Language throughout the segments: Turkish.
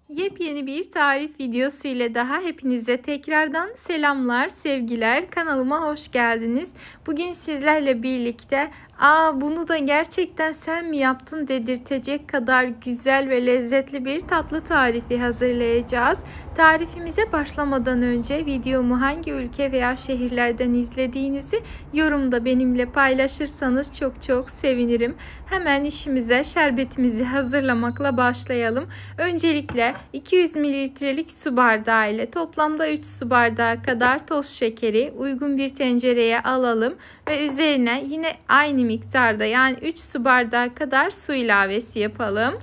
Yepyeni bir tarif videosu ile daha hepinize tekrardan selamlar, sevgiler. Kanalıma hoş geldiniz. Bugün sizlerle birlikte bunu da gerçekten sen mi yaptın dedirtecek kadar güzel ve lezzetli bir tatlı tarifi hazırlayacağız. Tarifimize başlamadan önce videomu hangi ülke veya şehirlerden izlediğinizi yorumda benimle paylaşırsanız çok sevinirim. Hemen işimize, şerbetimizi hazırlamakla başlayalım. Öncelikle 200 mililitrelik su bardağı ile toplamda 3 su bardağı kadar toz şekeri uygun bir tencereye alalım ve üzerine yine aynı miktarda, yani 3 su bardağı kadar su ilavesi yapalım.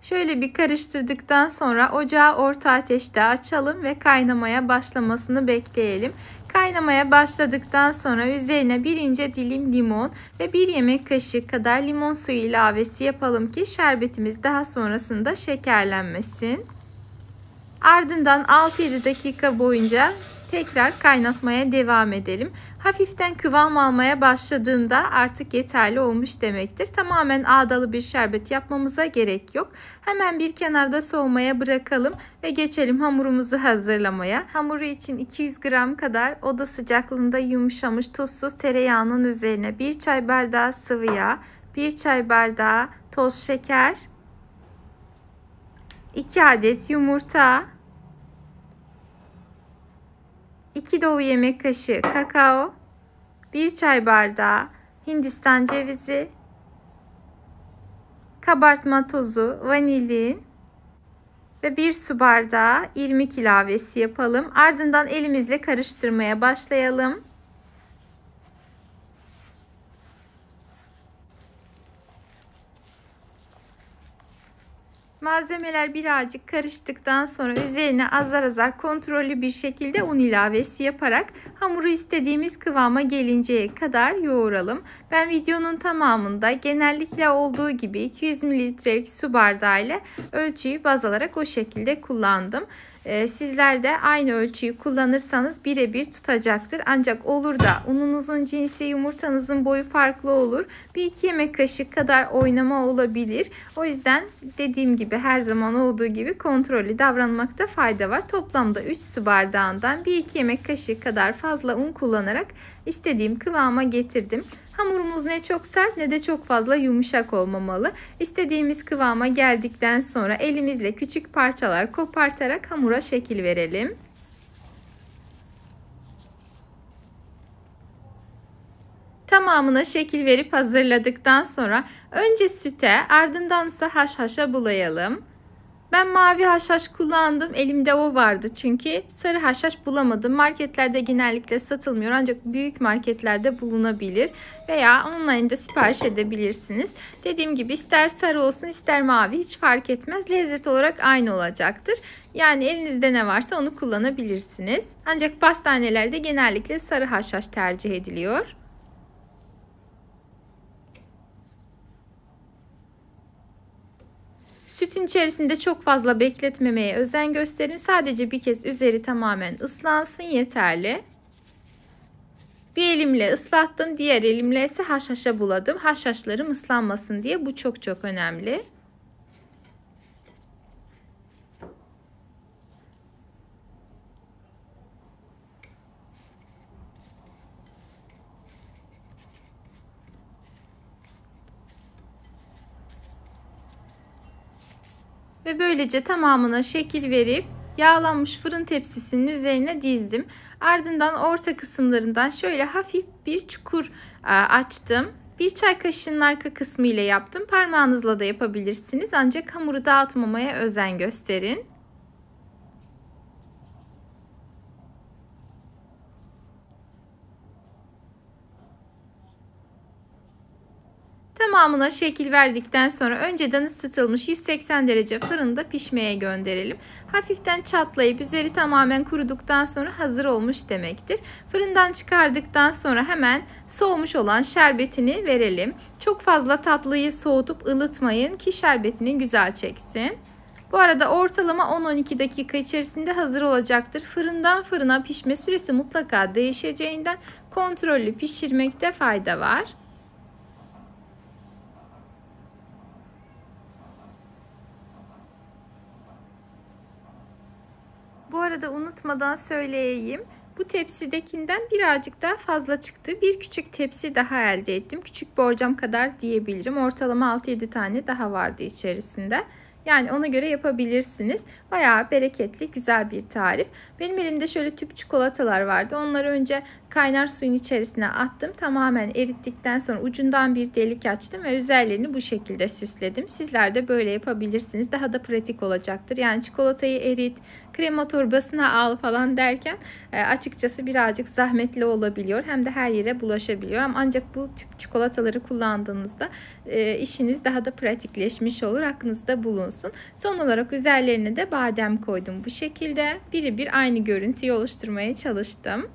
Şöyle bir karıştırdıktan sonra ocağı orta ateşte açalım ve kaynamaya başlamasını bekleyelim. Kaynamaya başladıktan sonra üzerine bir ince dilim limon ve 1 yemek kaşığı kadar limon suyu ilavesi yapalım ki şerbetimiz daha sonrasında şekerlenmesin. Ardından 6-7 dakika boyunca tekrar kaynatmaya devam edelim. Hafiften kıvam almaya başladığında artık yeterli olmuş demektir. Tamamen ağdalı bir şerbet yapmamıza gerek yok. Hemen bir kenarda soğumaya bırakalım ve geçelim hamurumuzu hazırlamaya. Hamuru için 200 gram kadar oda sıcaklığında yumuşamış tuzsuz tereyağının üzerine 1 çay bardağı sıvı yağ, 1 çay bardağı toz şeker, 2 adet yumurta, 2 dolu yemek kaşığı kakao, 1 çay bardağı Hindistan cevizi, kabartma tozu, vanilin ve 1 su bardağı irmik ilavesi yapalım. Ardından elimizle karıştırmaya başlayalım. Malzemeler birazcık karıştıktan sonra üzerine azar azar kontrollü bir şekilde un ilavesi yaparak hamuru istediğimiz kıvama gelinceye kadar yoğuralım. Ben videonun tamamında genellikle olduğu gibi 200 mililitrelik su bardağı ile ölçüyü baz alarak o şekilde kullandım. Sizler de aynı ölçüyü kullanırsanız birebir tutacaktır. Ancak olur da ununuzun cinsi, yumurtanızın boyu farklı olur. 1-2 yemek kaşığı kadar oynama olabilir. O yüzden dediğim gibi her zaman olduğu gibi kontrollü davranmakta fayda var. Toplamda 3 su bardağından 1-2 yemek kaşığı kadar fazla un kullanarak istediğim kıvama getirdim. Hamurumuz ne çok sert ne de çok fazla yumuşak olmamalı. İstediğimiz kıvama geldikten sonra elimizle küçük parçalar kopartarak hamura şekil verelim. Tamamına şekil verip hazırladıktan sonra önce süte, ardından ise haşhaşa bulayalım. Ben mavi haşhaş kullandım. Elimde o vardı çünkü sarı haşhaş bulamadım. Marketlerde genellikle satılmıyor ancak büyük marketlerde bulunabilir veya online'da sipariş edebilirsiniz. Dediğim gibi ister sarı olsun ister mavi hiç fark etmez. Lezzet olarak aynı olacaktır. Yani elinizde ne varsa onu kullanabilirsiniz. Ancak pastanelerde genellikle sarı haşhaş tercih ediliyor. Sütün içerisinde çok fazla bekletmemeye özen gösterin. Sadece bir kez üzeri tamamen ıslansın yeterli. Bir elimle ıslattım, diğer elimle ise haşhaşa buladım. Haşhaşlarım ıslanmasın diye bu çok önemli. Ve böylece tamamına şekil verip yağlanmış fırın tepsisinin üzerine dizdim. Ardından orta kısımlarından şöyle hafif bir çukur açtım. Bir çay kaşığının arka kısmı ile yaptım. Parmağınızla da yapabilirsiniz ancak hamuru dağıtmamaya özen gösterin. Tamamına şekil verdikten sonra önceden ısıtılmış 180 derece fırında pişmeye gönderelim. Hafiften çatlayıp üzeri tamamen kuruduktan sonra hazır olmuş demektir. Fırından çıkardıktan sonra hemen soğumuş olan şerbetini verelim. Çok fazla tatlıyı soğutup ılıtmayın ki şerbetini güzel çeksin. Bu arada ortalama 10-12 dakika içerisinde hazır olacaktır. Fırından fırına pişme süresi mutlaka değişeceğinden kontrollü pişirmekte fayda var. arada unutmadan söyleyeyim. Bu tepsidekinden birazcık daha fazla çıktı. Bir küçük tepsi daha elde ettim. Küçük borcam kadar diyebilirim. Ortalama 6-7 tane daha vardı içerisinde. Yani ona göre yapabilirsiniz. Bayağı bereketli, güzel bir tarif. Benim elimde şöyle tüp çikolatalar vardı. Onları önce kaynar suyun içerisine attım. Tamamen erittikten sonra ucundan bir delik açtım ve üzerlerini bu şekilde süsledim. Sizler de böyle yapabilirsiniz. Daha da pratik olacaktır. Yani çikolatayı erit, krema torbasına al falan derken açıkçası birazcık zahmetli olabiliyor. Hem de her yere bulaşabiliyor. Ancak bu tüp çikolataları kullandığınızda işiniz daha da pratikleşmiş olur. Aklınızda bulunsun. Son olarak üzerlerine de badem koydum bu şekilde. Birebir aynı görüntüyü oluşturmaya çalıştım.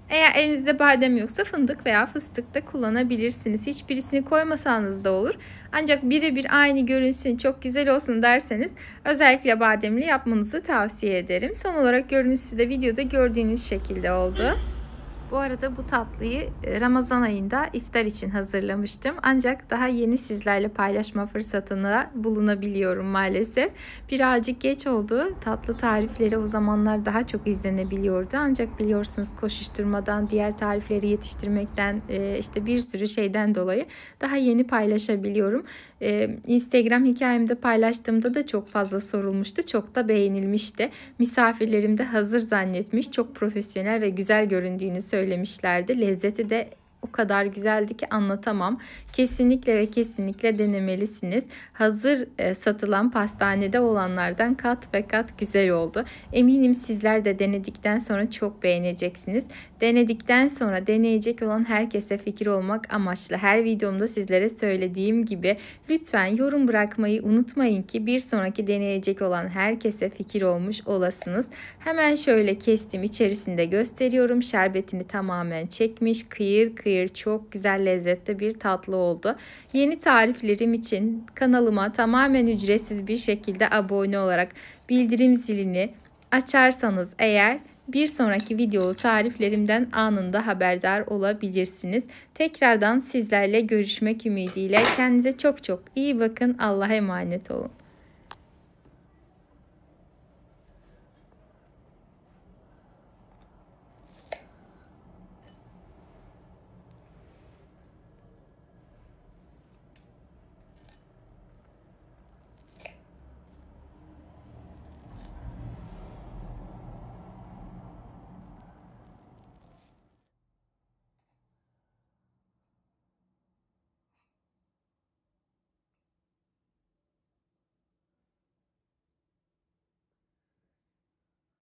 Eğer elinizde badem yoksa fındık veya fıstık da kullanabilirsiniz. Hiçbirisini koymasanız da olur. Ancak birebir aynı görünsün, çok güzel olsun derseniz özellikle bademli yapmanızı tavsiye ederim. Son olarak görüntüsü de videoda gördüğünüz şekilde oldu. Bu arada bu tatlıyı Ramazan ayında iftar için hazırlamıştım. Ancak daha yeni sizlerle paylaşma fırsatına bulunabiliyorum maalesef. Birazcık geç oldu. Tatlı tarifleri o zamanlar daha çok izlenebiliyordu. Ancak biliyorsunuz koşuşturmadan, diğer tarifleri yetiştirmekten, işte bir sürü şeyden dolayı daha yeni paylaşabiliyorum. Instagram hikayemde paylaştığımda da çok fazla sorulmuştu. Çok da beğenilmişti. Misafirlerim de hazır zannetmiş. Çok profesyonel ve güzel göründüğünü söylemişlerdi. Lezzeti de o kadar güzeldi ki anlatamam. Kesinlikle ve kesinlikle denemelisiniz. Hazır satılan pastanede olanlardan kat ve kat güzel oldu. Eminim sizler de denedikten sonra çok beğeneceksiniz. Denedikten sonra deneyecek olan herkese fikir olmak amaçlı her videomda sizlere söylediğim gibi lütfen yorum bırakmayı unutmayın ki bir sonraki deneyecek olan herkese fikir olmuş olasınız. Hemen şöyle kestim, içerisinde gösteriyorum. Şerbetini tamamen çekmiş, kıyır kıyır çok güzel lezzette bir tatlı oldu. Yeni tariflerim için kanalıma tamamen ücretsiz bir şekilde abone olarak bildirim zilini açarsanız eğer bir sonraki videolu tariflerimden anında haberdar olabilirsiniz. Tekrardan sizlerle görüşmek ümidiyle kendinize çok çok iyi bakın. Allah'a emanet olun.